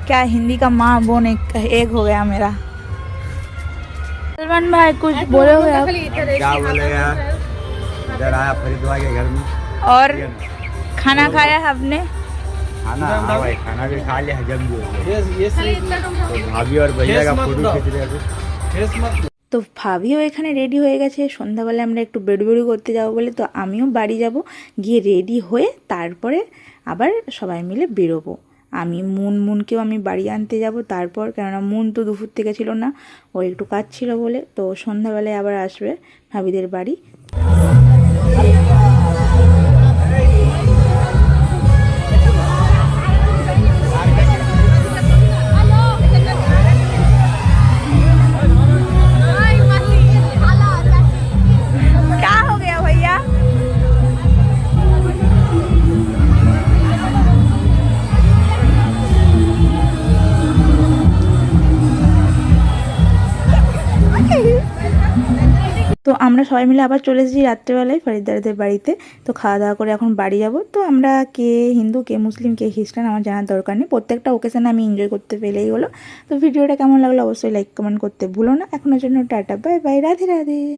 क्या हिंदी का माँ बोन एक हो गया मेरा। सलमान भाई कुछ बोले हुए आप? क्या बोले यार, इधर आया फरीदवा के घर में। और खाना खाया है आपने? खाना, हाँ भाई, खाना भी खा लिया, हजम भी हो गया। तो भाभी और भैया का फोटो खींच रहे थे। তো ভাবিও এখানে রেডি হয়ে গেছে, সন্ধ্যাবেলা আমরা একটু বেড়ুবেড়ু করতে যাব বলে, তো আমিও বাড়ি যাব, গিয়ে রেডি হয়ে তারপরে আবার সবাই মিলে বেরোবো। আমি মুনকেও আমি বাড়ি আনতে যাব তারপর, কেননা মুন তো দুপুর থেকে ছিল না, ওর একটু কাজ ছিল বলে, তো সন্ধ্যাবেলায় আবার আসবে ভাবিদের বাড়ি। তো আমরা সবাই মিলে আবার চলে এসেছি রাত্রেবেলায় ফরিদদারদের বাড়িতে। তো খাওয়া দাওয়া করে এখন বাড়ি যাব। তো আমরা কে হিন্দু, কে মুসলিম, কে খ্রিস্টান আমার জানার দরকার নেই, প্রত্যেকটা ওকেশনে আমি এনজয় করতে পেলেই হলো। তো ভিডিওটা কেমন লাগলো অবশ্যই লাইক কমেন্ট করতে ভুলো না। এখনের জন্য tata, bye bye, Radhe Radhe.